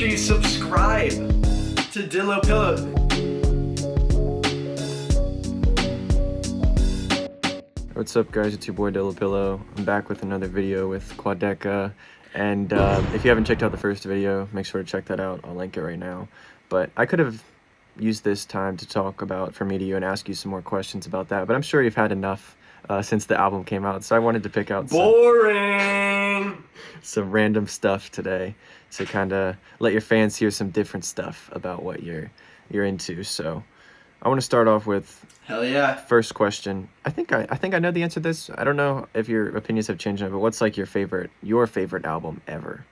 sure you subscribe to DyloPillow. What's up, guys? It's your boy DyloPillow. I'm back with another video with Quadeca, and if you haven't checked out the first video, make sure to check that out. I'll link it right now. But I could have used this time to talk about From Me to You and ask you some more questions about that, but I'm sure you've had enough since the album came out, so I wanted to pick out some random stuff today to kind of let your fans hear some different stuff about what you're into. So I want to start off with first question. I think I know the answer to this. I don't know if your opinions have changed on it, but what's like your favorite album ever?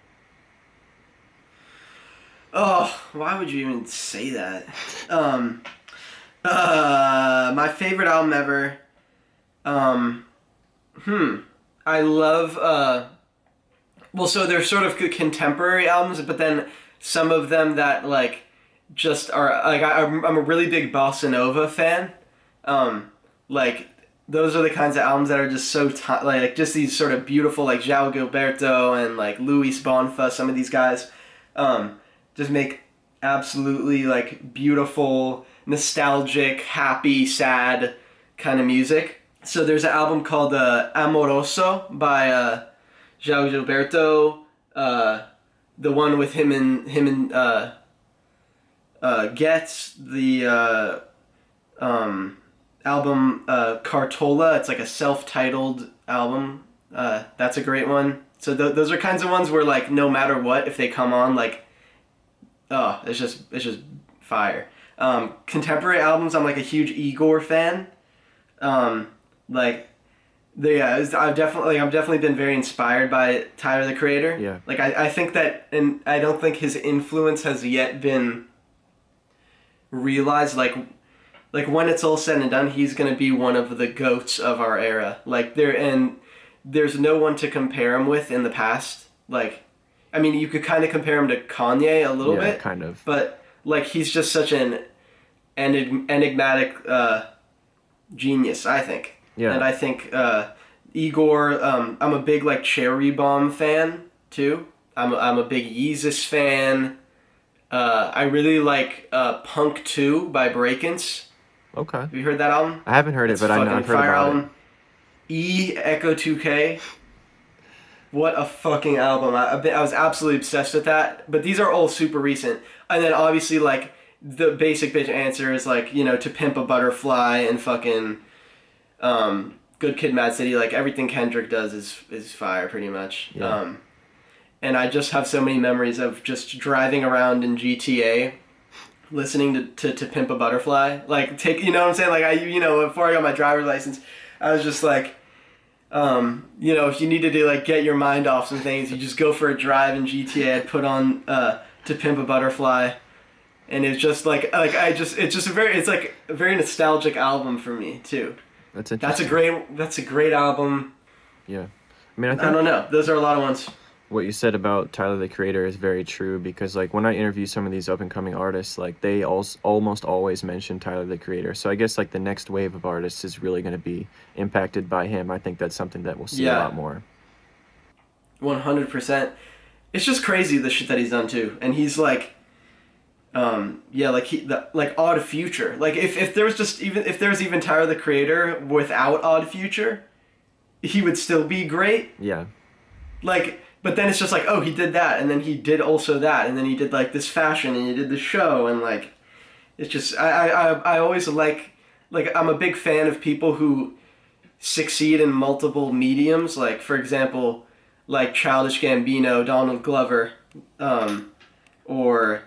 Oh, why would you even say that? My favorite album ever. I love well, so they're sort of contemporary albums, but then some of them that like just are like I'm a really big bossa nova fan. Like those are the kinds of albums that are just so like just these sort of beautiful, like João Gilberto and like Luis Bonfa. Some of these guys just make absolutely like beautiful, nostalgic, happy, sad kind of music. So there's an album called Amoroso by João Gilberto. The one with him and Getz. The album Cartola. It's like a self-titled album. That's a great one. So those are kinds of ones where like no matter what, if they come on, like it's just fire. Contemporary albums, I'm like a huge Igor fan. Like I've definitely been very inspired by Tyler the Creator. Yeah. Like I think that, and I don't think his influence has yet been realized. Like when it's all said and done, he's gonna be one of the goats of our era. Like there's no one to compare him with in the past. Like, I mean, you could kind of compare him to Kanye a little bit. Kind of. But like he's just such an enigmatic genius, I think. Yeah. And I think Igor, I'm a big like Cherry Bomb fan too. I'm a big Yeezus fan. I really like Punk 2 by Breakins. Okay. Have you heard that album? I haven't heard it, but I know I've heard about album. E Echo 2K. What a fucking album. I was absolutely obsessed with that. But these are all super recent. And then obviously like the basic bitch answer is like, you know, To Pimp a Butterfly and fucking Good Kid, Mad City. Like everything Kendrick does is fire pretty much. Yeah. And I just have so many memories of just driving around in GTA listening to Pimp a Butterfly. Like you know what I'm saying? Like before I got my driver's license, I was just like, if you needed to like get your mind off some things, you just go for a drive in GTA. I'd put on To Pimp a Butterfly, and it's just it's like a very nostalgic album for me too. That's interesting. That's a great album. Yeah, I mean, I don't know. Those are a lot of ones. What you said about Tyler the Creator is very true, because like when I interview some of these up and coming artists, like they almost always mention Tyler the Creator. So I guess like the next wave of artists is really going to be impacted by him. I think that's something that we'll see a lot more. 100%. It's just crazy the shit that he's done too, and he's like, like Odd Future. Like if there was even Tyler the Creator without Odd Future, he would still be great. Yeah. Like. But then it's just like, oh, he did that, and then he did also that, and then he did like this fashion, and he did the show, and like, it's just I always like I'm a big fan of people who succeed in multiple mediums. Like for example, like Childish Gambino, Donald Glover, or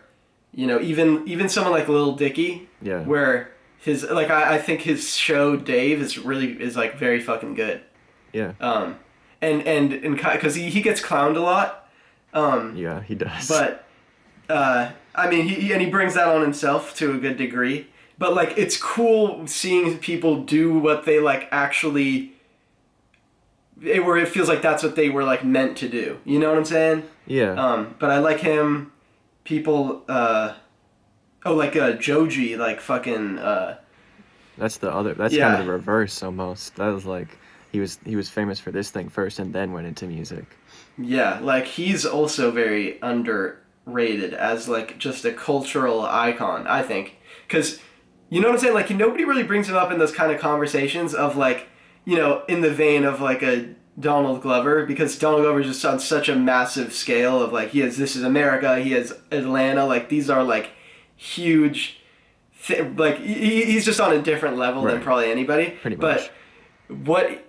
even someone like Lil Dicky. Yeah. Where his I think his show Dave is like very fucking good. Yeah. And because he gets clowned a lot. Yeah, he does. But, I mean, he brings that on himself to a good degree. But, like, it's cool seeing people do what they, like, actually... where it feels like that's what they were, like, meant to do. You know what I'm saying? Yeah. But I like him. People, Joji, like, fucking... That's kind of the reverse, almost. That was, like... He was famous for this thing first and then went into music. Yeah, like he's also very underrated as like just a cultural icon, I think. Because, you know what I'm saying? Like, nobody really brings him up in those kind of conversations of like, you know, in the vein of like a Donald Glover, because Donald Glover is just on such a massive scale of like, This Is America, he has Atlanta, like these are like huge, like he's just on a different level than probably anybody. Pretty much. But what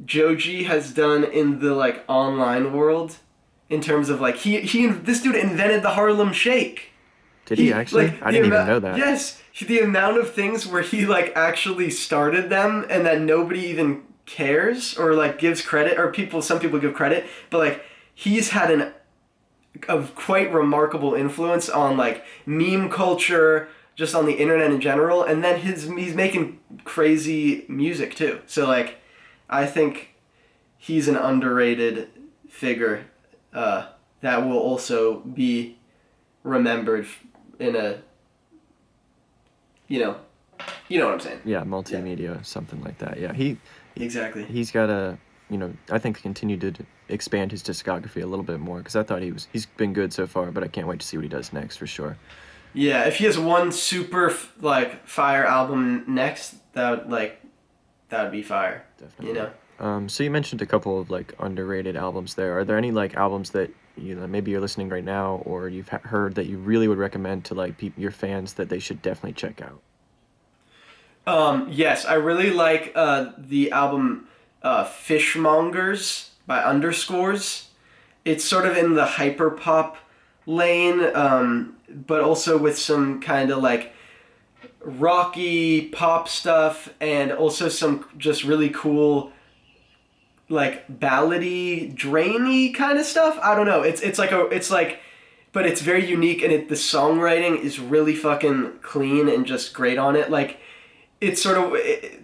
Joji has done in the like online world, in terms of like this dude invented the Harlem Shake. Did he actually? Like, I didn't even know that. Yes, the amount of things where he like actually started them and that nobody even cares or like gives credit, or some people give credit, but like he's had a quite remarkable influence on like meme culture, just on the internet in general, and then he's making crazy music too. So like, I think he's an underrated figure that will also be remembered in a, you know what I'm saying. Yeah, multimedia, something like that. Yeah, Exactly. He's got to, I think continue to expand his discography a little bit more, because I thought he's been good so far, but I can't wait to see what he does next for sure. Yeah, if he has one super like fire album next, that would be fire. Definitely. You know. So you mentioned a couple of like underrated albums there. Are there any like albums that maybe you're listening right now, or you've heard that you really would recommend to like your fans that they should definitely check out? Yes, I really like the album Fishmongers by Underscores. It's sort of in the hyperpop lane, but also with some kind of like rocky pop stuff, and also some just really cool like ballady, drainy kind of stuff. I don't know. But it's very unique, and the songwriting is really fucking clean and just great on it. Like, it's sort of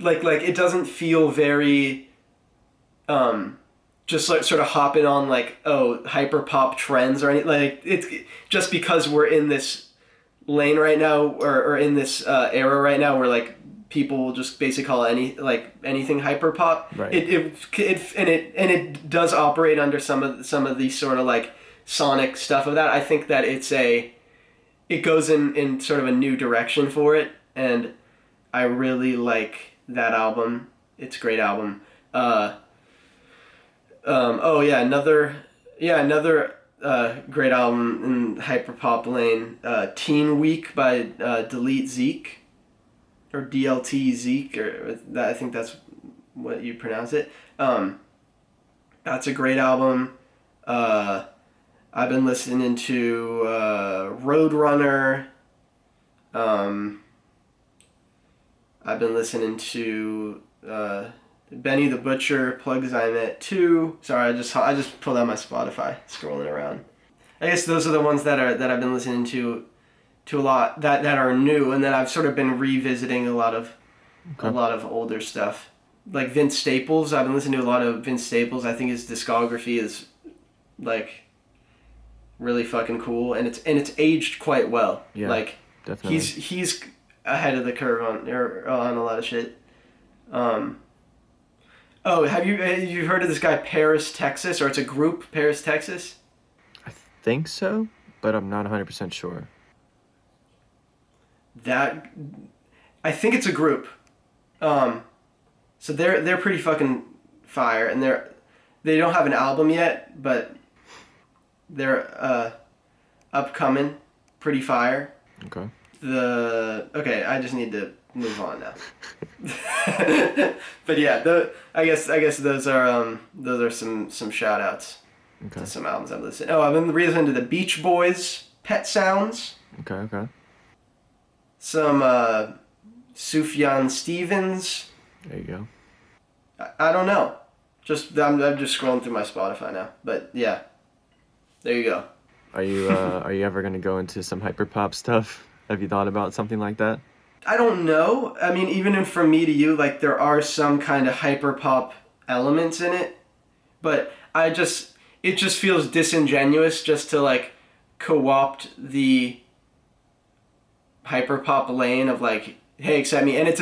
like it doesn't feel very just like sort of hopping on like hyper pop trends or anything. Like, it's just because we're in this lane right now, or in this era right now where like people will just basically call anything hyper pop. Right. It does operate under some of these sort of like sonic stuff of that. I think that it goes in sort of a new direction for it, and I really like that album. It's a great album. Another great album in hyperpop lane, Teen Week by Delete Zeke, or DLT Zeke, or that, I think that's what you pronounce it. That's a great album. I've been listening to Roadrunner. I've been listening to Benny the Butcher, Plugs I Met 2. Sorry, I just pulled out my Spotify, scrolling around. I guess those are the ones that I've been listening to a lot, that are new, and then I've sort of been revisiting a lot of older stuff. Like Vince Staples, I've been listening to a lot of Vince Staples. I think his discography is like really fucking cool, and it's aged quite well. Yeah, like definitely. He's ahead of the curve on a lot of shit. Have you heard of this guy Paris, Texas, or it's a group, Paris, Texas? I think so, but I'm not 100% sure. I think it's a group. So they're pretty fucking fire, and they don't have an album yet, but they're upcoming, pretty fire. Okay. I just need to move on now. But yeah, I guess those are some shout outs to some albums I've listened. I've been listening to the Beach Boys, Pet Sounds. Okay. Some Sufjan Stevens. There you go. I don't know. I'm just scrolling through my Spotify now. But yeah, there you go. Are you ever gonna go into some hyperpop stuff? Have you thought about something like that? I don't know. I mean, even in From Me to You, like, there are some kind of hyperpop elements in it, but it just feels disingenuous just to like co-opt the hyperpop lane of like, hey, accept me, and it's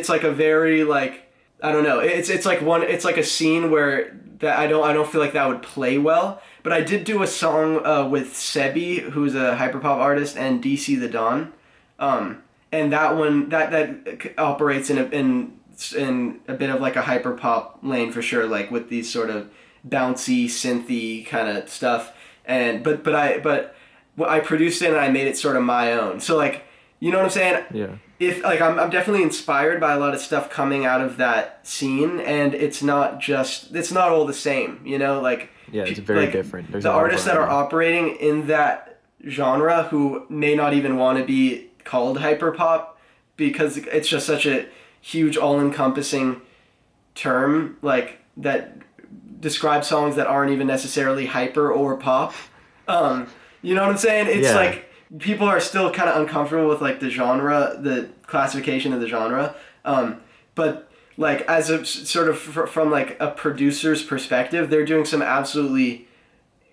like a very like, I don't know, it's like a scene where that I don't feel like that would play well. But I did do a song with Sebi, who's a hyperpop artist, and DC the Don, and that one that operates in a bit of like a hyperpop lane for sure, like with these sort of bouncy synthy kind of stuff. And but I produced it and I made it sort of my own. So like, you know what I'm saying? Yeah. If like I'm definitely inspired by a lot of stuff coming out of that scene, and it's not all the same, you know, like Yeah, it's very like, different. There's the a lot of artists that are variety. operating in that genre who may not even want to be called hyperpop because it's just such a huge all-encompassing term, like that describes songs that aren't even necessarily hyper or pop. You know what I'm saying? It's Yeah. like people are still kind of uncomfortable with like the genre, the classification of the genre. But like as a sort of from like a producer's perspective, they're doing some absolutely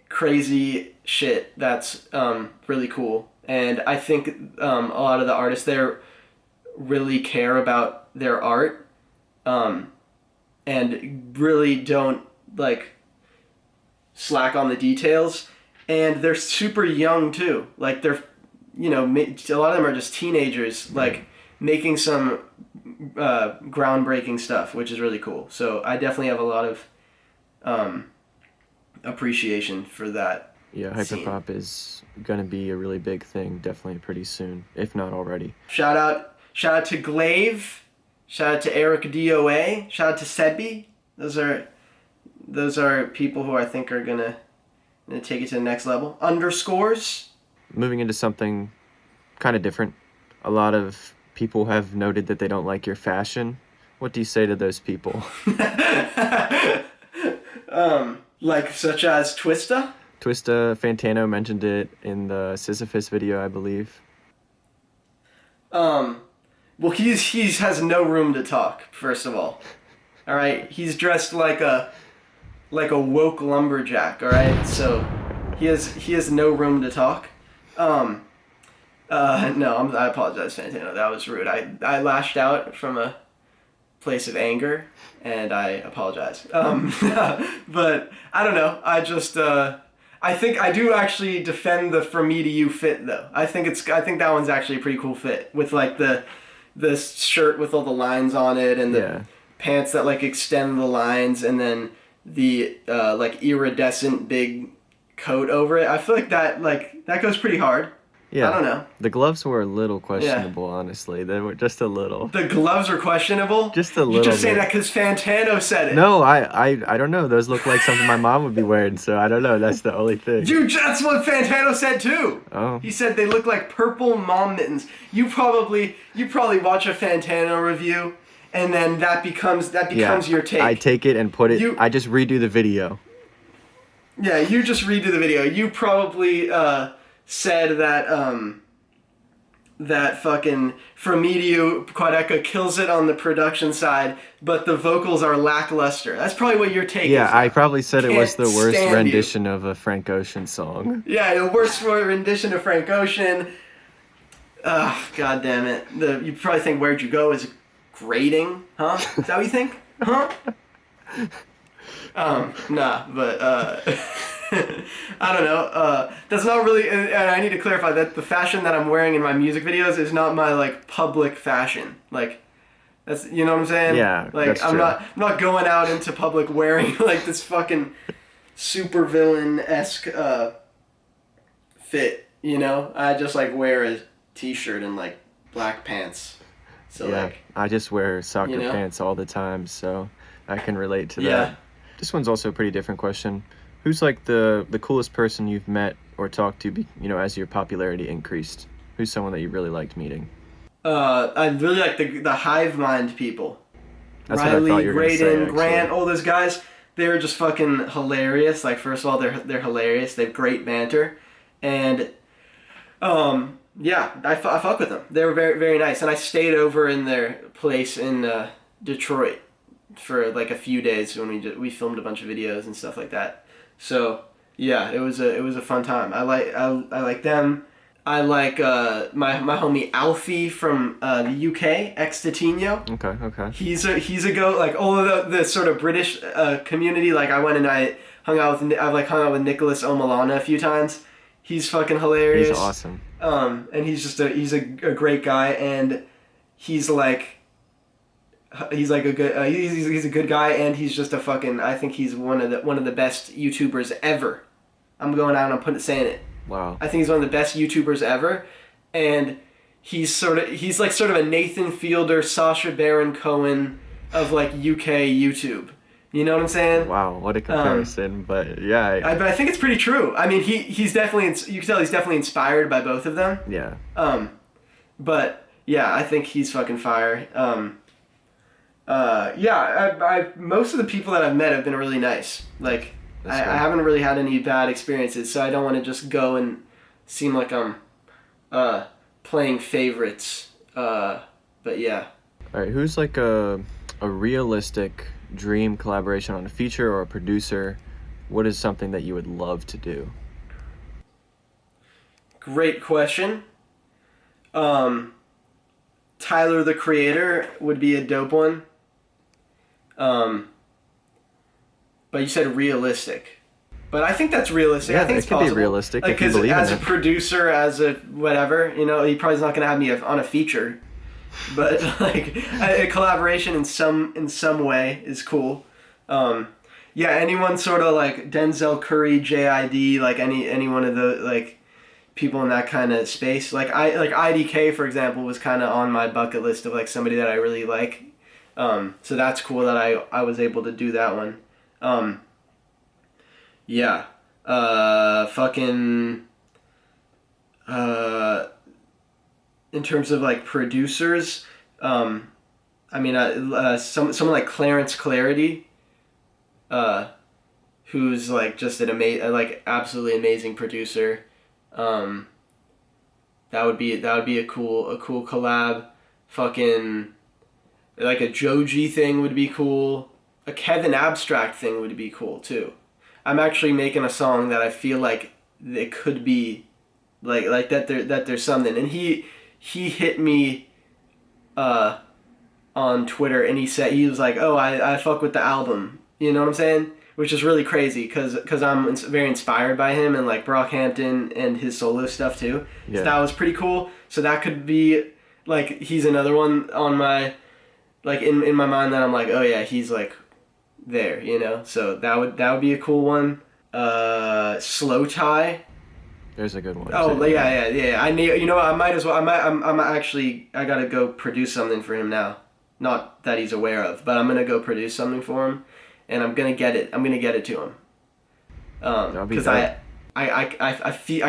crazy shit that's really cool. And I think a lot of the artists there really care about their art, and really don't like slack on the details. And they're super young too. Like they're, you know, a lot of them are just teenagers, like making some groundbreaking stuff, which is really cool. So I definitely have a lot of appreciation for that. Yeah, hyperpop is gonna be a really big thing, definitely pretty soon, if not already. Shout out to Glaive, shout out to Eric DOA, shout out to Sebi. Those are people who I think are gonna take it to the next level. Underscores. Moving into something kind of different. A lot of people have noted that they don't like your fashion. What do you say to those people? Like such as Twista. Twista, Fantano mentioned it in the Sisyphus video, I believe. Well, he's has no room to talk. First of all right, he's dressed like a woke lumberjack. All right, so he has no room to talk. No, I apologize, Fantano. That was rude. I lashed out from a place of anger, and I apologize. But I don't know. I just I think I do actually defend the "from me to you" fit though. I think that one's actually a pretty cool fit with like the shirt with all the lines on it and the pants that like extend the lines, and then the like iridescent big coat over it. I feel like that goes pretty hard. Yeah. I don't know. The gloves were a little questionable, honestly. They were just a little. The gloves are questionable? Just a little You're just saying bit. that because Fantano said it. No, I don't know. Those look like something my mom would be wearing, so I don't know. That's the only thing. Dude, that's what Fantano said too. Oh. He said they look like purple mom mittens. You probably watch a Fantano review, and then that becomes your take. I take it and put it. I just redo the video. Yeah, you just redo the video. You probably said that that fucking From Me to You, Quadeca kills it on the production side, but the vocals are lackluster. That's probably what your take is. Yeah, I probably said it was the Can't worst stand rendition of a Frank Ocean song. Yeah, the worst rendition of Frank Ocean. God damn it. You probably think Where'd You Go is grating, huh? Is that what you think? Huh? Nah, but I don't know. That's not really. And I need to clarify that the fashion that I'm wearing in my music videos is not my like public fashion. Like, that's, you know what I'm saying? Yeah, like that's I'm true. not going out into public wearing like this fucking super villain-esque fit. You know, I just like wear a t-shirt and like black pants. So Yeah, like, I just wear soccer you know? pants all the time, so I can relate to Yeah. that. This one's also a pretty different question. Who's like the coolest person you've met or talked to, as your popularity increased? Who's someone that you really liked meeting? I really like the hive mind people. That's what I Riley, thought you were gonna say, Graydon, actually. Grant, all those guys. They're just fucking hilarious. Like, first of all, they're hilarious. They have great banter, and yeah, I fuck with them. They were very, very nice, and I stayed over in their place in Detroit for like a few days when we filmed a bunch of videos and stuff like that. So yeah, it was a fun time. I like them. I like my homie Alfie from the UK, ex Titino. Okay. He's a go, like all of the sort of British community. Like I went and I've hung out with Nicholas Omalana a few times. He's fucking hilarious. He's awesome. And he's a great guy, and he's like a good he's a good guy, and he's just a fucking, I think he's one of the best YouTubers ever. I'm going out and saying it. Wow. I think he's one of the best YouTubers ever, and he's like sort of a Nathan Fielder, Sacha Baron Cohen of like UK YouTube. You know what I'm saying? Wow, what a comparison! But yeah, but I think it's pretty true. I mean, he's definitely, you can tell he's definitely inspired by both of them. yeah. But yeah, I think he's fucking fire. I most of the people that I've met have been really nice. Like I haven't really had any bad experiences, so I don't want to just go and seem like I'm playing favorites. But yeah. All right, who's like a realistic dream collaboration on a feature or a producer? What is something that you would love to do? Great question. Tyler the Creator would be a dope one. But you said realistic. But I think that's realistic. Yeah, I think it it's could possible. be realistic like, if you believe in as it. a producer, as a whatever, he probably not gonna have me on a feature. But like a collaboration in some way is cool. Anyone sort of like Denzel Curry, JID, like any one of the like people in that kind of space. Like IDK, for example, was kind of on my bucket list of like somebody that I really like. So that's cool that I was able to do that one. In terms of like producers, someone like Clarence Clarity, who's like just an absolutely amazing producer. That would be a cool collab. Fucking like a Joji thing would be cool. A Kevin Abstract thing would be cool too. I'm actually making a song that I feel like it could be like that there's something. And he hit me on Twitter, and he was like, "Oh, I fuck with the album." You know what I'm saying? Which is really crazy because I'm very inspired by him and like Brockhampton and his solo stuff too. Yeah. So that was pretty cool. So that could be like, he's another one on my, like in my mind that I'm like, oh yeah, he's like there, So that would be a cool one. Slow Tie. There's a good one. Oh yeah. I need, I might as well. I'm actually, I gotta go produce something for him now. Not that he's aware of, but I'm gonna go produce something for him, and I'm gonna get it to him. Because I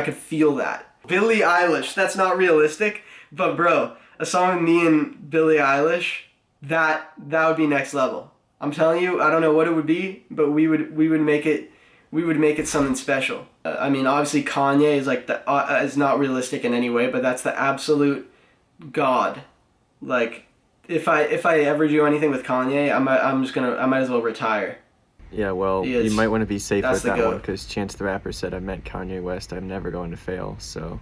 could feel that. Billie Eilish. That's not realistic, but bro, a song with me and Billie Eilish, that would be next level. I'm telling you, I don't know what it would be, but we would make it something special. Obviously Kanye is like is not realistic in any way, but that's the absolute god. Like, if I ever do anything with Kanye, I might as well retire. Yeah, well, you might want to be safe with that goat. one, because Chance the Rapper said, "I met Kanye West. I'm never going to fail." So.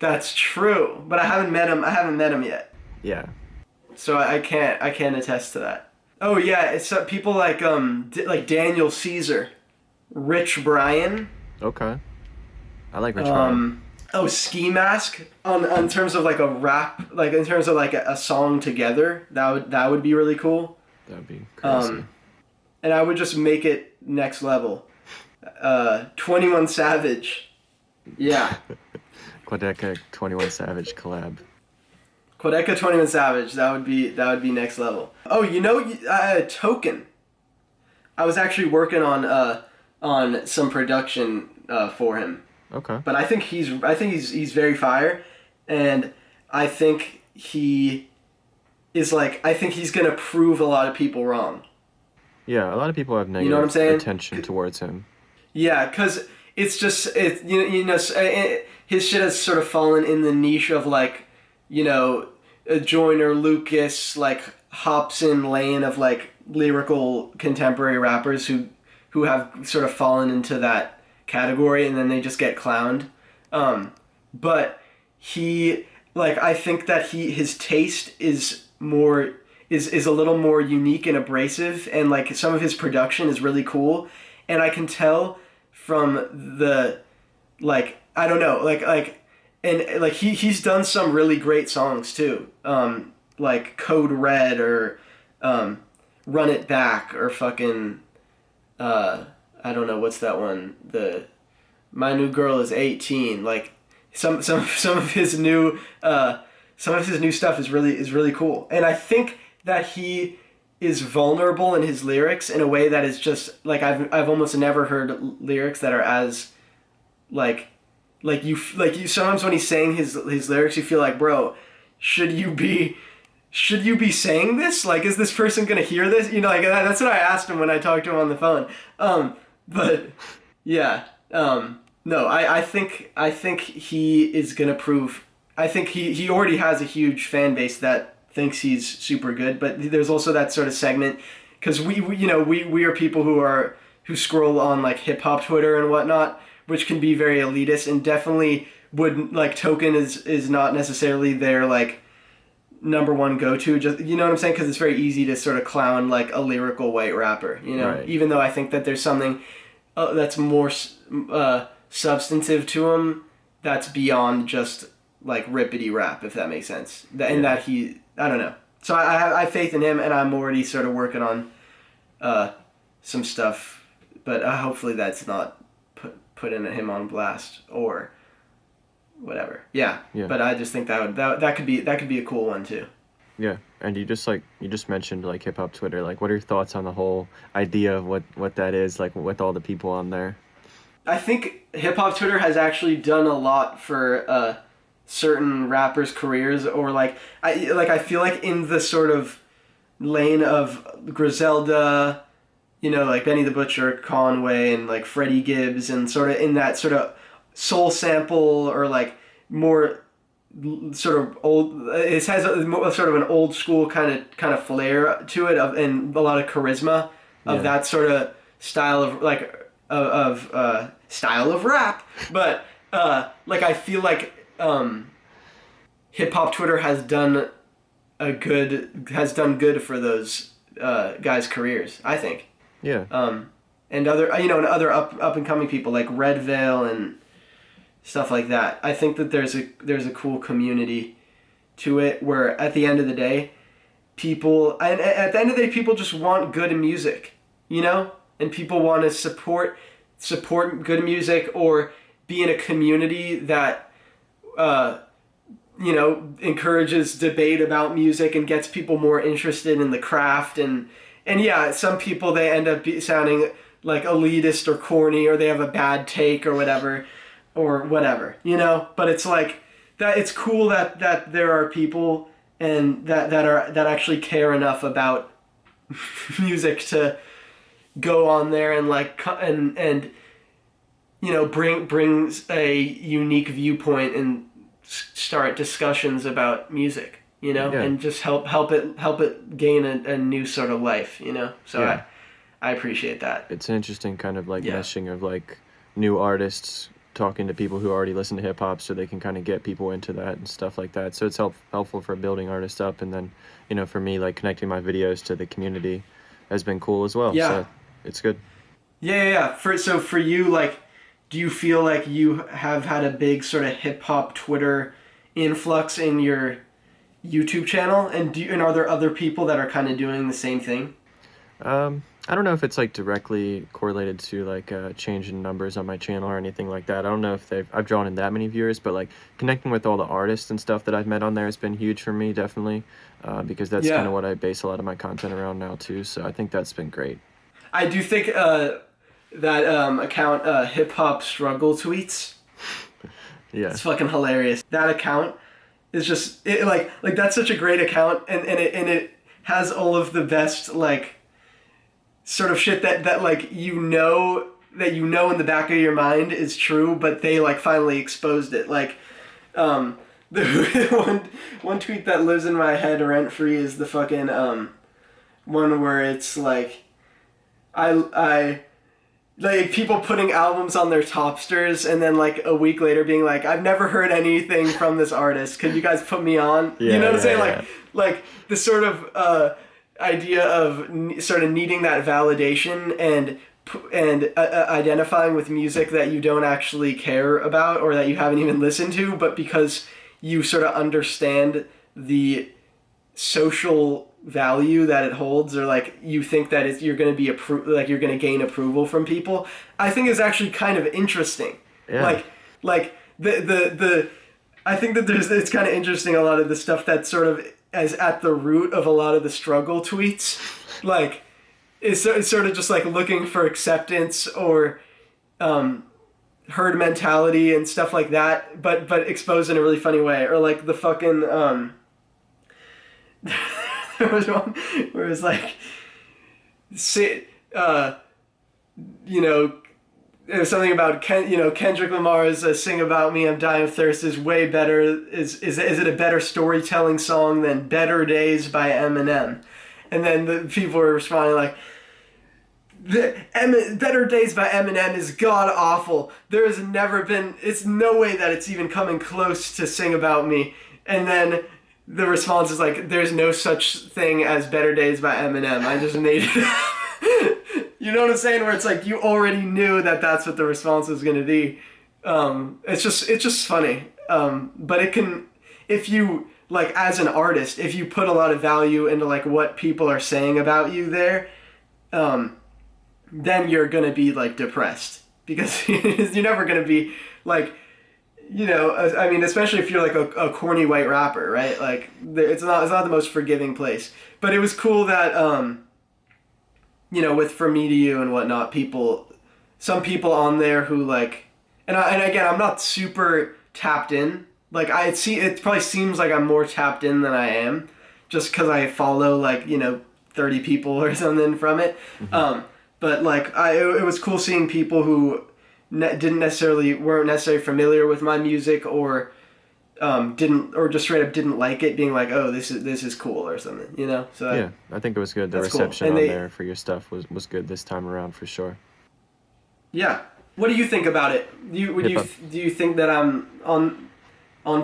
That's true, but I haven't met him yet. Yeah. So I can't attest to that. Oh yeah, it's people like Daniel Caesar, Rich Brian. Okay. I like Rich Brian. Ski Mask on terms of like a rap, like in terms of like a song together. That would be really cool. That would be crazy. And I would just make it next level. 21 Savage. Yeah. Quadeca 21 Savage collab. Quadeca 21 Savage. That would be next level. Oh, Token. I was actually working on some production for him. Okay. But I think he's very fire, and I think he is like, I think he's gonna prove a lot of people wrong. Yeah, a lot of people have negative what I'm saying? attention towards him. Yeah, because it's just his shit has sort of fallen in the niche of like, a Joyner Lucas, like Hobson lane of like lyrical contemporary rappers who have sort of fallen into that category, and then they just get clowned. But he, like, I think that his taste is more is a little more unique and abrasive, and like some of his production is really cool, and I can tell from the, like, I don't know, and like he's done some really great songs too, like Code Red or Run It Back or fucking I don't know, what's that one, the My New Girl Is 18, like some of his new stuff is really cool, and I think that he is vulnerable in his lyrics in a way that is just like I've almost never heard lyrics that are as like you sometimes when he's saying his lyrics you feel like, bro, should you be saying this? Like, is this person gonna hear this? You know, like that's what I asked him when I talked to him on the phone. But yeah, no, I think he is gonna prove. I think he already has a huge fan base that thinks he's super good, but there's also that sort of segment because we are people who scroll on like hip hop Twitter and whatnot, which can be very elitist, and definitely would like Token is not necessarily their like number one go-to, just, you know what I'm saying, because it's very easy to sort of clown like a lyrical white rapper, you know, right. Even though I think that there's something that's more substantive to him that's beyond just like rippity rap, if that makes sense, and that he, I don't know. So I have faith in him, and I'm already sort of working on some stuff, but hopefully that's not putting him on blast or whatever. Yeah. But I just think that could be a cool one too. Yeah, and you just mentioned like hip hop Twitter. Like, what are your thoughts on the whole idea of what that is, like with all the people on there? I think hip hop Twitter has actually done a lot for certain rappers' careers, or I feel like in the sort of lane of Griselda, you know, like Benny the Butcher, Conway, and like Freddie Gibbs, and sort of in that sort of soul sample or like more sort of old. It has a sort of an old school kind of flair to it, and a lot of charisma of that sort of style of like style of rap. But like I feel like hip hop Twitter has done good for those guys' careers, I think. Yeah. And other up and coming people like Red Veil and stuff like that. I think that there's a cool community to it where at the end of the day, people just want good music, you know, and people want to support good music or be in a community that encourages debate about music and gets people more interested in the craft, and yeah, some people, they end up sounding like elitist or corny, or they have a bad take or whatever, you know, but it's like that. It's cool that there are people and that actually care enough about music to go on there and like and you know brings a unique viewpoint and start discussions about music, you know, and just help it gain a new sort of life, you know. So I appreciate that. It's an interesting kind of like meshing of like new artists talking to people who already listen to hip hop, so they can kind of get people into that and stuff like that. So it's helpful for building artists up, and then, you know, for me, like connecting my videos to the community has been cool as well. So it's good. Yeah. For you, like, do you feel like you have had a big sort of hip hop Twitter influx in your YouTube channel, and are there other people that are kind of doing the same thing? I don't know if it's like directly correlated to like a change in numbers on my channel or anything like that. I don't know if I've drawn in that many viewers, but like connecting with all the artists and stuff that I've met on there has been huge for me, definitely, because that's kind of what I base a lot of my content around now too. So I think that's been great. I do think that account, Hip Hop Struggle Tweets, it's fucking hilarious. That account is just like that's such a great account, and it has all of the best like sort of shit that like you know in the back of your mind is true, but they like finally exposed it. Like the one tweet that lives in my head rent free is the fucking one where it's like I like people putting albums on their Topsters and then like a week later being like, I've never heard anything from this artist. Could you guys put me on? Yeah, you know what I'm saying? yeah. Like the sort of idea of sort of needing that validation and identifying with music that you don't actually care about or that you haven't even listened to, but because you sort of understand the social value that it holds, or like you think that you're going to be like you're going to gain approval from people, I think is actually kind of interesting. Yeah. Like the I think that it's kind of interesting, a lot of the stuff that sort of is at the root of a lot of the struggle tweets, like it's sort of just like looking for acceptance or herd mentality and stuff like that, but exposed in a really funny way. Or like the fucking there was one where it was like, you know, it was something about Kendrick Lamar's "Sing About Me, I'm Dying of Thirst" is way better. Is it a better storytelling song than "Better Days" by Eminem? And then the people were responding like, "Better Days" by Eminem is god awful. There has never been. It's no way that it's even coming close to "Sing About Me." And then the response is like, "There's no such thing as Better Days by Eminem. I just made it up." You know what I'm saying? Where it's like you already knew that that's what the response was going to be. It's just funny. But it can, if you, like, as an artist, if you put a lot of value into like what people are saying about you there, then you're going to be like depressed, because you're never going to be like, you know, I mean, especially if you're like a corny white rapper, right? Like it's not the most forgiving place. But it was cool that, you know, with "For Me to You" and whatnot, some people on there who like, and again, I'm not super tapped in. Like it probably seems like I'm more tapped in than I am, just because I follow like, you know, 30 people or something from it. Mm-hmm. But like it was cool seeing people who weren't necessarily familiar with my music or just straight up didn't like it, being like, oh, this is cool or something, you know? So yeah, I think it was good. The reception cool. On there for your stuff was good this time around for sure. Yeah. What do you think about it? Do you think that I'm on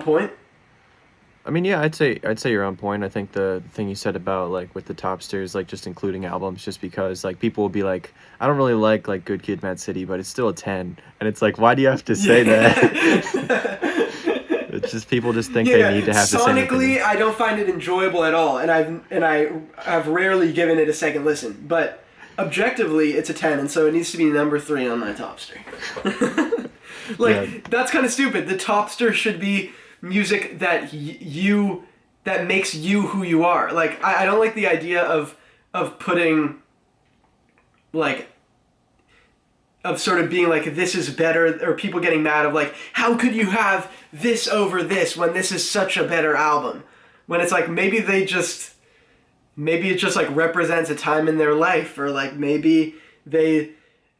point? I mean, yeah, I'd say you're on point. I think the thing you said about like with the Topsters, like just including albums, just because like people will be like, I don't really like Good Kid, Mad City, but it's still a 10, and it's like, why do you have to say that? It's just people just think they need to have the same opinion. Sonically, I don't find it enjoyable at all, and I've rarely given it a second listen. But objectively, it's a 10, and so it needs to be number 3 on my Topster. That's kind of stupid. The Topster should be music that that makes you who you are. Like I don't like the idea of putting like, of sort of being like, this is better, or people getting mad of like, how could you have this over this when this is such a better album? When it's like, maybe it just like represents a time in their life, or like maybe they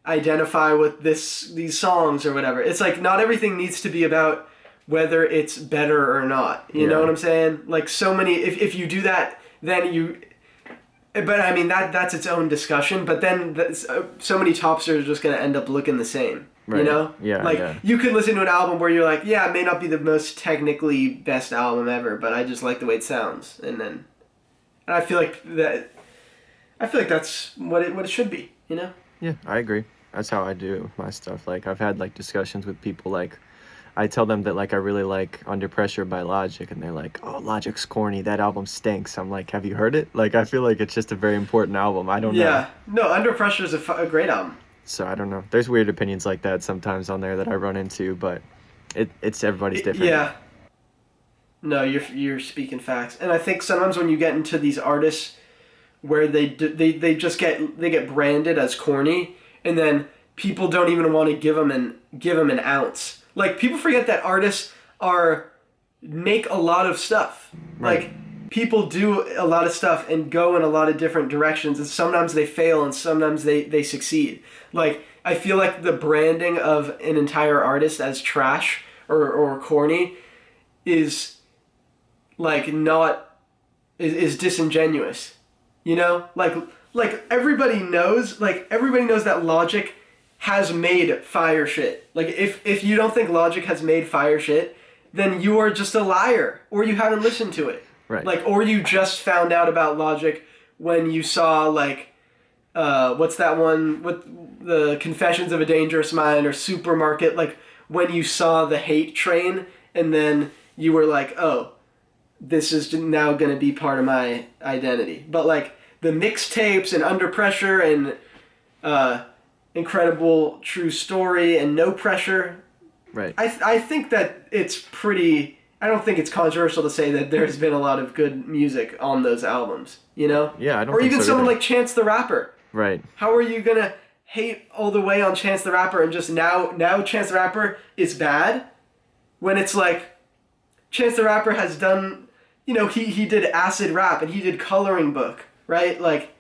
identify with these songs or whatever. It's like, not everything needs to be about whether it's better or not. You know what I'm saying? Like so many, if you do that, then but I mean, that's its own discussion, but then so many Topsters are just going to end up looking the same, right. You know? Yeah. Like, you could listen to an album where you're like, yeah, it may not be the most technically best album ever, but I just like the way it sounds. And I feel like that's what it should be, you know? Yeah, I agree. That's how I do it with my stuff. Like, I've had like discussions with people, like, I tell them that like I really like Under Pressure by Logic, and they're like, "Oh, Logic's corny. That album stinks." I'm like, "Have you heard it?" Like, I feel like it's just a very important album. I don't know. Yeah, no, Under Pressure is a great album. So I don't know. There's weird opinions like that sometimes on there that I run into, but it's everybody's different. Yeah. No, you're speaking facts, and I think sometimes when you get into these artists where they get branded as corny, and then people don't even want to give them an ounce. Like, people forget that artists make a lot of stuff. Right. Like, people do a lot of stuff and go in a lot of different directions, and sometimes they fail and sometimes they succeed. Like, I feel like the branding of an entire artist as trash or corny is like is disingenuous. You know? Like everybody knows that Logic has made fire shit. Like, if you don't think Logic has made fire shit, then you are just a liar, or you haven't listened to it. Right. Like, or you just found out about Logic when you saw, like, what's that one with the Confessions of a Dangerous Mind or Supermarket, like, when you saw the hate train, and then you were like, oh, this is now going to be part of my identity. But, like, the mixtapes and Under Pressure and Incredible True Story and No Pressure, Right. I think that it's pretty... I don't think it's controversial to say that there's been a lot of good music on those albums, you know? Yeah, I don't Or think even so someone either. like Chance the Rapper. Right. How are you going to hate all the way on Chance the Rapper and just now Chance the Rapper is bad? When it's like, Chance the Rapper has done... You know, he did acid rap and he did Coloring Book, right? Like,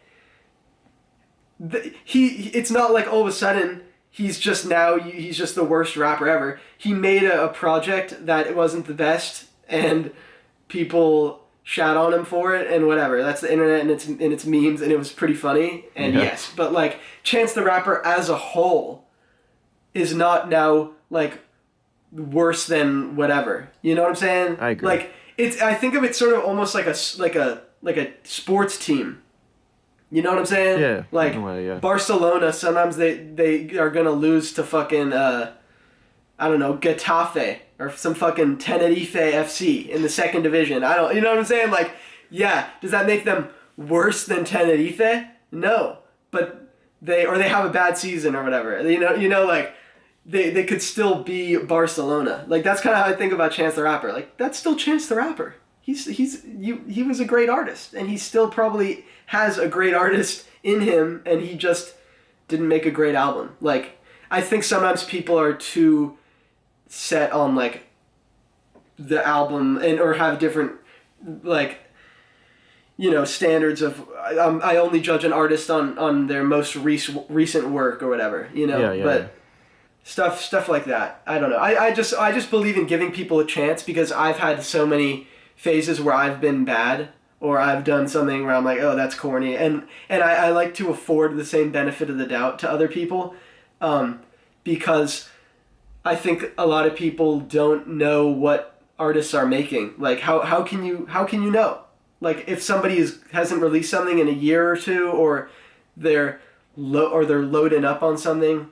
it's not like all of a sudden he's just the worst rapper ever. He made a project that it wasn't the best, and people shat on him for it and whatever. That's the internet and its memes, and it was pretty funny. And Yeah. yes, but like Chance the Rapper as a whole is not now like worse than whatever. You know what I'm saying? I agree. Like I think of it sort of almost like a sports team. You know what I'm saying? Yeah. Like, in a way, yeah. Barcelona, sometimes they are going to lose to fucking, I don't know, Getafe or some fucking Tenerife FC in the second division. You know what I'm saying? Like, yeah, does that make them worse than Tenerife? No. But they have a bad season or whatever. You know, like, they could still be Barcelona. Like, that's kind of how I think about Chance the Rapper. Like, that's still Chance the Rapper. He was a great artist, and he still probably has a great artist in him, and he just didn't make a great album. Like, I think sometimes people are too set on, like, the album or have different, like, you know, standards of, I only judge an artist on their most recent work or whatever, you know? Yeah. But stuff like that. I don't know. I just believe in giving people a chance, because I've had so many phases where I've been bad, or I've done something where I'm like, oh, that's corny, and I like to afford the same benefit of the doubt to other people, because I think a lot of people don't know what artists are making. Like, how can you know? Like, if somebody hasn't released something in a year or two, or they're loading up on something,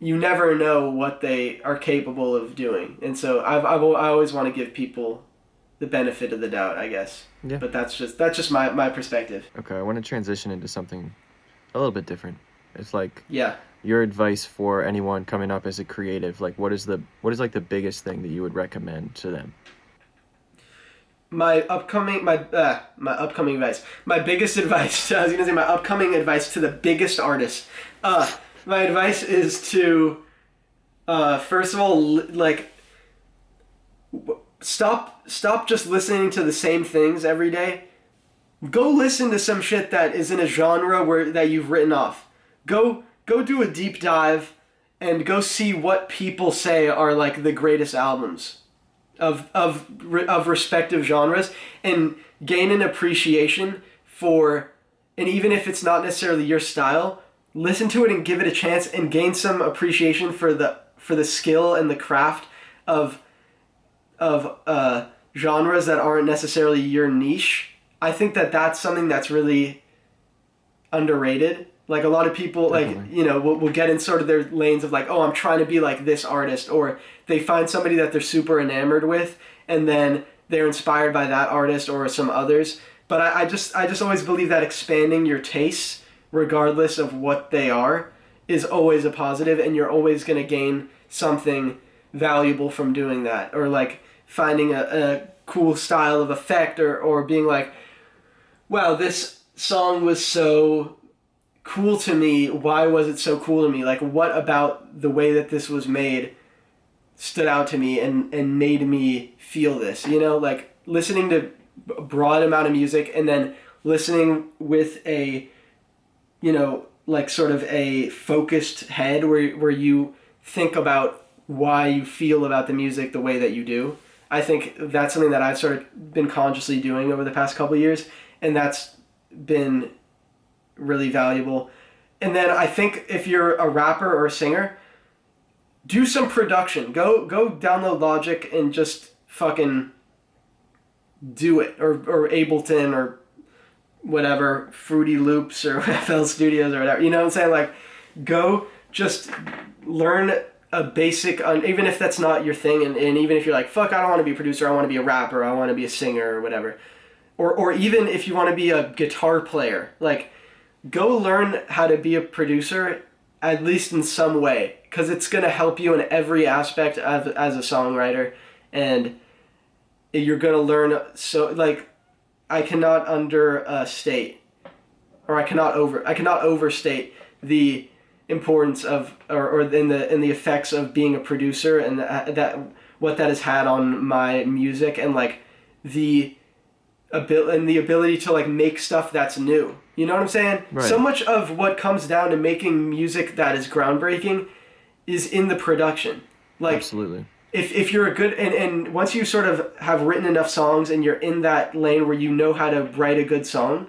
you never know what they are capable of doing. And so I always want to give people the benefit of the doubt, I guess. Yeah. But that's just my perspective. Okay, I want to transition into something a little bit different. It's like, Yeah. your advice for anyone coming up as a creative. Like, what is like the biggest thing that you would recommend to them? My upcoming advice. My biggest advice. I was gonna say my upcoming advice to the biggest artist. My advice is to, first of all, like, stop just listening to the same things every day. Go listen to some shit that is in a genre that you've written off. Go do a deep dive and go see what people say are like the greatest albums of respective genres, and gain an appreciation for, and even if it's not necessarily your style, listen to it and give it a chance and gain some appreciation for the skill and the craft of genres that aren't necessarily your niche. I think that's something that's really underrated. Like, a lot of people, Definitely. like, you know, will get in sort of their lanes of like, oh, I'm trying to be like this artist, or they find somebody that they're super enamored with, and then they're inspired by that artist or some others. But I just always believe that expanding your tastes, regardless of what they are, is always a positive, and you're always going to gain something valuable from doing that, or like finding a cool style of effect, or being like, wow, this song was so cool to me. Why was it so cool to me? Like, what about the way that this was made stood out to me and made me feel this, you know? Like, listening to a broad amount of music, and then listening with a, you know, like sort of a focused head where you think about why you feel about the music the way that you do. I think that's something that I've sort of been consciously doing over the past couple of years, and that's been really valuable. And then I think if you're a rapper or a singer, do some production. Go download Logic and just fucking do it, or Ableton or whatever, Fruity Loops or FL Studios or whatever. You know what I'm saying? Like, go just learn a basic, even if that's not your thing, and even if you're like, fuck, I don't want to be a producer, I want to be a rapper, I want to be a singer or whatever. Or even if you want to be a guitar player, like, go learn how to be a producer, at least in some way, because it's going to help you in every aspect as a songwriter, and you're going to learn. So, like, I cannot understate, or I cannot overstate the importance of, or in the effects of being a producer, and that what that has had on my music, and like the ability to like make stuff that's new. You know what I'm saying? Right. So much of what comes down to making music that is groundbreaking is in the production. Like, absolutely. If you're a good, and once you sort of have written enough songs and you're in that lane where you know how to write a good song,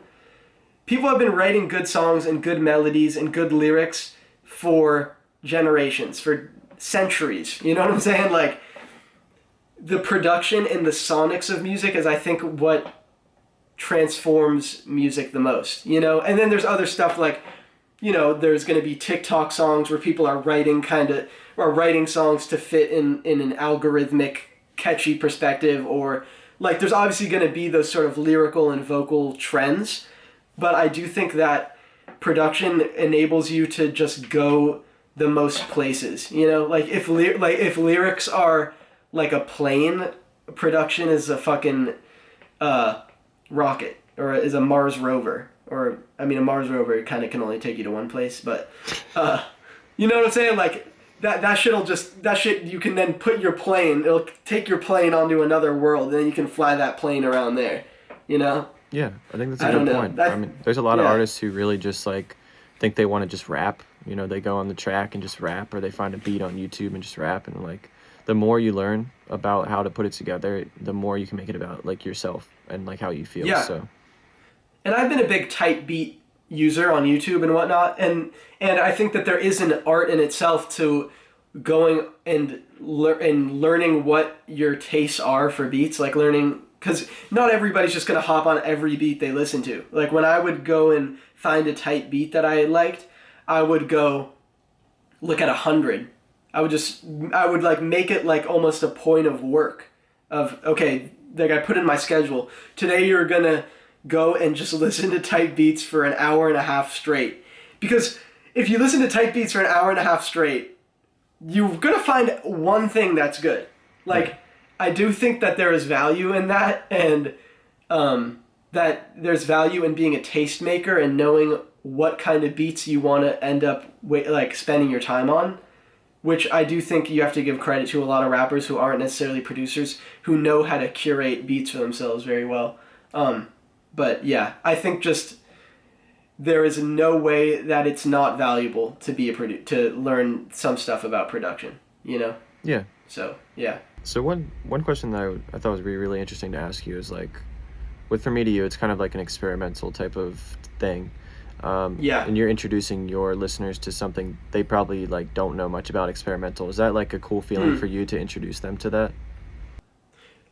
people have been writing good songs and good melodies and good lyrics for generations, for centuries. You know what I'm saying? Like, the production and the sonics of music is, I think, what transforms music the most, you know? And then there's other stuff like, you know, there's going to be TikTok songs where people are writing songs to fit in an algorithmic, catchy perspective, or like there's obviously going to be those sort of lyrical and vocal trends, but I do think that production enables you to just go the most places, you know? Like if lyrics are like a plane, production is a fucking rocket, or is a Mars rover, or I mean a Mars rover kind of can only take you to one place, but you know what I'm saying? Like that shit you can then put your plane, it'll take your plane onto another world, and then you can fly that plane around there, you know? Yeah, I think that's a good point. I mean, there's a lot of artists who really just like think they want to just rap, you know, they go on the track and just rap, or they find a beat on YouTube and just rap, and like the more you learn about how to put it together, the more you can make it about like yourself and like how you feel. Yeah. So, and I've been a big tight beat user on YouTube and whatnot, and I think that there is an art in itself to going and learning what your tastes are for beats, like learning, because not everybody's just gonna hop on every beat they listen to. Like when I would go and find a tight beat that I liked, I would go look at 100. I would like make it like almost a point of work of, okay, like I put in my schedule, today you're gonna go and just listen to tight beats for an hour and a half straight. Because if you listen to tight beats for an hour and a half straight, you're gonna find one thing that's good. Like, I do think that there is value in that, and that there's value in being a tastemaker and knowing what kind of beats you want to end up like spending your time on. Which I do think you have to give credit to a lot of rappers who aren't necessarily producers, who know how to curate beats for themselves very well. But yeah, I think just there is no way that it's not valuable to be to learn some stuff about production, you know? Yeah. So, yeah. So one question that I thought was really interesting to ask you is like, with From Me to You, it's kind of like an experimental type of thing. And you're introducing your listeners to something they probably like don't know much about experimental. Is that like a cool feeling for you to introduce them to that?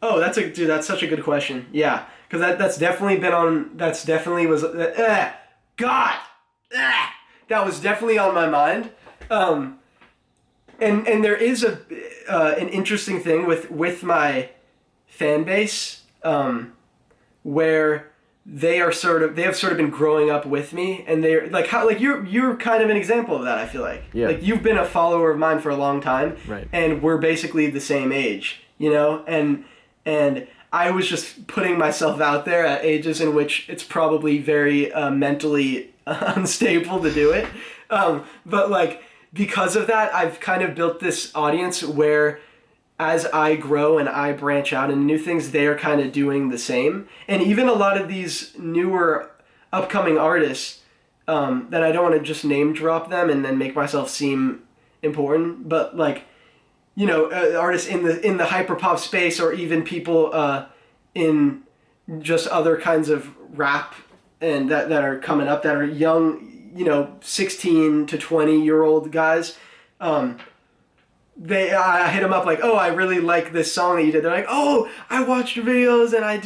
Oh, that's such a good question. Yeah, because that was definitely on my mind. And there is an interesting thing with my fan base, where they have sort of been growing up with me, and they're like, how, like you're kind of an example of that, I feel like. Yeah. Like you've been a follower of mine for a long time, right? And we're basically the same age, you know, and I was just putting myself out there at ages in which it's probably very mentally unstable to do it, but like because of that, I've kind of built this audience where, as I grow and I branch out into new things, they are kind of doing the same. And even a lot of these newer upcoming artists, that I don't want to just name drop them and then make myself seem important, but like, you know, artists in the hyperpop space, or even people in just other kinds of rap and that are coming up, that are young 16 to 20-year-old guys. I hit them up like, oh, I really like this song that you did. They're like, oh, I watched your videos and I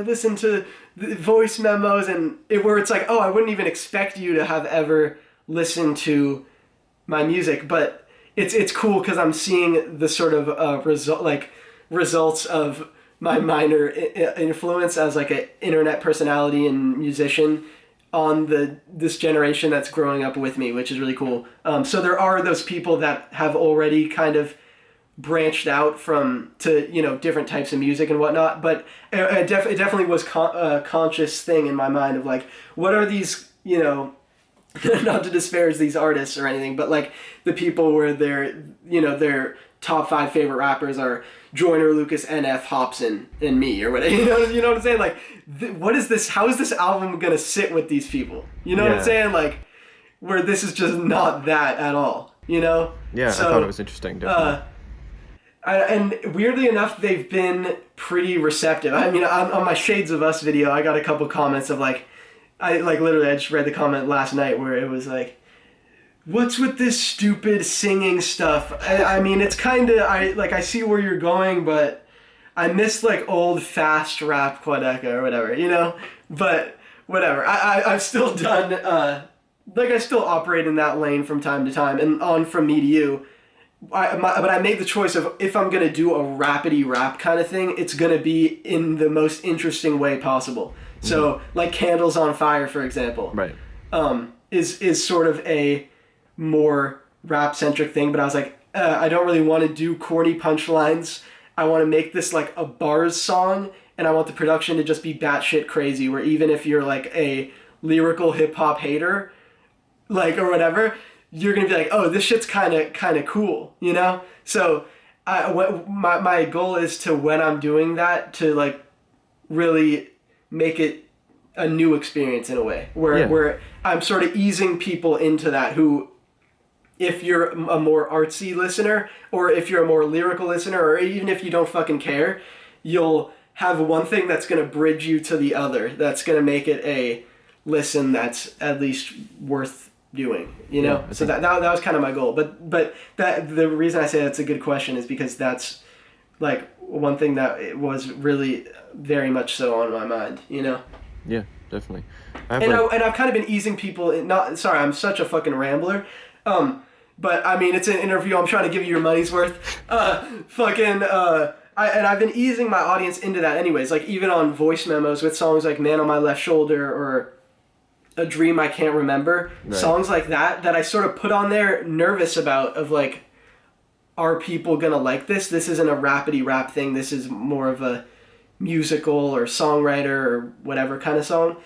listen to the voice memos where it's like, oh, I wouldn't even expect you to have ever listened to my music, but it's cool because I'm seeing the sort of results of my minor influence as like an internet personality and musician on this generation that's growing up with me, which is really cool. So there are those people that have already kind of branched out to different types of music and whatnot, but it definitely was a conscious thing in my mind of like, what are these, not to disparage these artists or anything, but like the people where their top 5 favorite rappers are Joyner, Lucas, NF, Hobson, and me, or whatever. You know what I'm saying? Like, what is this? How is this album gonna sit with these people? You know what I'm saying? Like, where this is just not that at all. Yeah, so, I thought it was interesting. Definitely. And weirdly enough, they've been pretty receptive. I mean, on my Shades of Us video, I got a couple comments of like, I just read the comment last night where it was like, what's with this stupid singing stuff? I mean, it's kind of, I see where you're going, but I miss like old fast rap Quadeca or whatever, but whatever. I've still done, I still operate in that lane from time to time, and on From Me to You, but I made the choice of, if I'm going to do a rapidy rap kind of thing, it's going to be in the most interesting way possible. Mm-hmm. So, like Candles on Fire, for example, right, is sort of a more rap-centric thing, but I was like, I don't really want to do corny punchlines. I want to make this like a bars song, and I want the production to just be batshit crazy, where even if you're like a lyrical hip-hop hater, like, or whatever, you're gonna be like, oh, this shit's kind of cool, So my goal is to, when I'm doing that, to like really make it a new experience in a way where I'm sort of easing people into that, who, if you're a more artsy listener, or if you're a more lyrical listener, or even if you don't fucking care, you'll have one thing that's going to bridge you to the other, that's going to make it a listen that's at least worth doing, So that was kind of my goal. But that, the reason I say that's a good question is because that's like one thing that was really very much so on my mind, Yeah, definitely. I've kind of been easing people in, I'm such a fucking rambler. But I mean, it's an interview. I'm trying to give you your money's worth. I've been easing my audience into that anyways. Like, even on voice memos with songs like Man on My Left Shoulder or A Dream I Can't Remember, right. Songs like that I sort of put on there nervous about, of like, are people gonna like this? This isn't a rapidy rap thing. This is more of a musical or songwriter or whatever kind of song.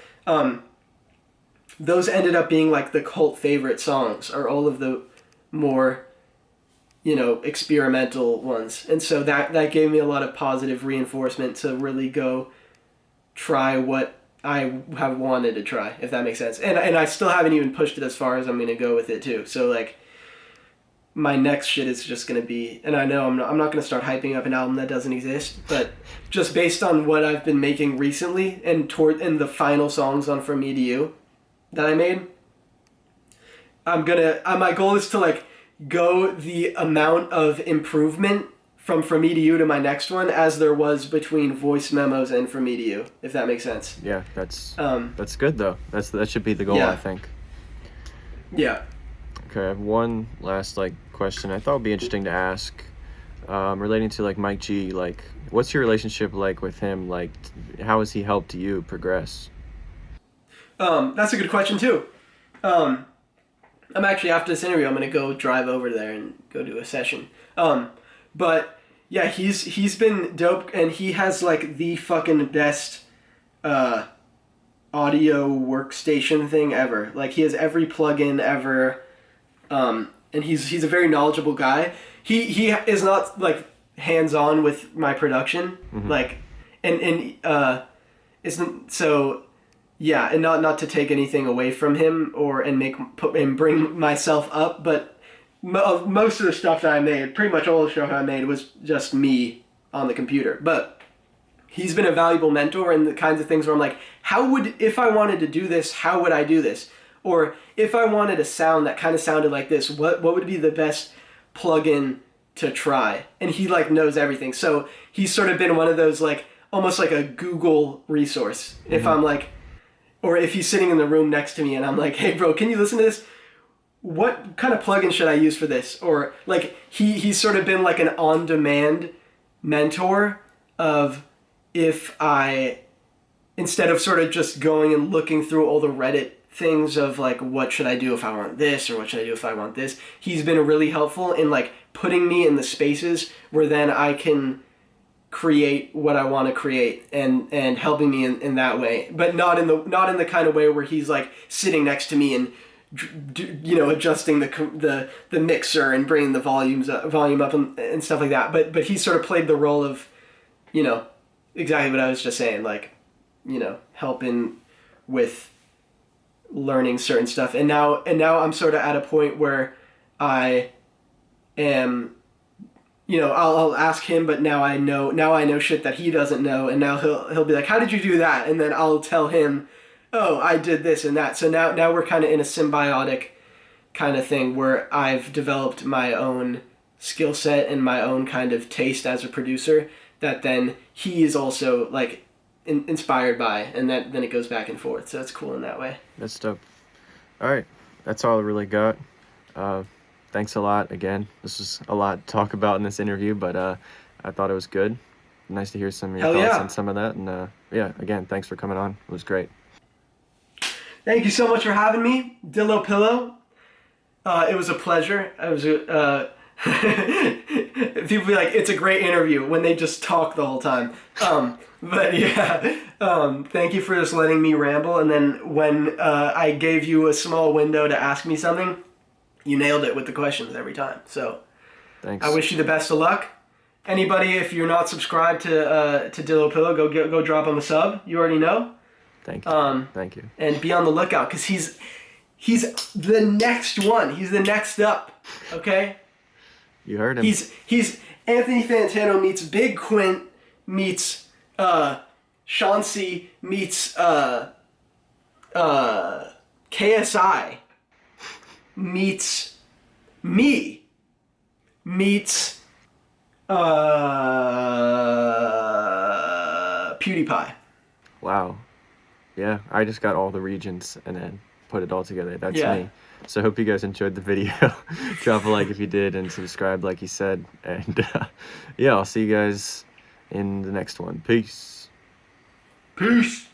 Those ended up being like the cult favorite songs, or all of the more, experimental ones. And so that gave me a lot of positive reinforcement to really go try what I have wanted to try, if that makes sense. And I still haven't even pushed it as far as I'm going to go with it too. So like, my next shit is just going to be, and I know I'm not going to start hyping up an album that doesn't exist, but just based on what I've been making recently and the final songs on From Me to You that I made, my goal is to like go the amount of improvement from Me to You to my next one as there was between voice memos and From Me to You, if that makes sense. Yeah, that's good though. That should be the goal, I think. Yeah. Okay, I have one last question I thought would be interesting to ask, relating to Mike G. Like, what's your relationship like with him? Like, how has he helped you progress? That's a good question too. I'm actually, after this interview, I'm gonna go drive over there and go do a session. But yeah, he's been dope, and he has the fucking best audio workstation thing ever. Like, he has every plugin ever, and he's a very knowledgeable guy. He is not hands-on with my production, mm-hmm. Isn't so. Yeah, and not to take anything away from him and bring myself up, but most of the stuff that I made, pretty much all the stuff I made, was just me on the computer. But he's been a valuable mentor in the kinds of things where I'm like, if I wanted to do this, how would I do this? Or if I wanted a sound that kind of sounded like this, what would be the best plugin to try? And he like knows everything. So he's sort of been one of those like almost like a Google resource. If I'm like, or if he's sitting in the room next to me and I'm like, hey bro, can you listen to this? What kind of plugin should I use for this? Or like he's sort of been like an on-demand mentor of if I, instead of sort of just going and looking through all the Reddit things of like what should I do if I want this or what should I do if I want this, he's been really helpful in like putting me in the spaces where then I can create what I want to create and helping me in that way, but not in the kind of way where he's like sitting next to me and adjusting the mixer and bringing the volume up and stuff like that, but he sort of played the role of exactly what I was just saying, like helping with learning certain stuff, and now I'm sort of at a point where I am I'll ask him, but now I know shit that he doesn't know, and now he'll be like, how did you do that? And then I'll tell him, oh, I did this and that. So now we're kind of in a symbiotic kind of thing where I've developed my own skill set and my own kind of taste as a producer that then he is also like inspired by, and then it goes back and forth. So it's cool in that way. That's dope. All right, that's all I really got. Thanks a lot again. This was a lot to talk about in this interview, but I thought it was good. Nice to hear some of your thoughts on some of that. And again, thanks for coming on. It was great. Thank you so much for having me, DyloPillow. It was a pleasure. People be like, it's a great interview when they just talk the whole time. But yeah, thank you for just letting me ramble. And then when I gave you a small window to ask me something, you nailed it with the questions every time. So thanks. I wish you the best of luck. Anybody, if you're not subscribed to DyloPillow, go drop him a sub. You already know. Thank you. Thank you. And be on the lookout because he's the next one. He's the next up. Okay. You heard him. He's Anthony Fantano meets Big Quint meets Chauncey meets KSI meets me meets PewDiePie. Wow. Yeah, I just got all the regions and then put it all together. That's me. So I hope you guys enjoyed the video. Drop a like if you did and subscribe like you said. And I'll see you guys in the next one. Peace. Peace.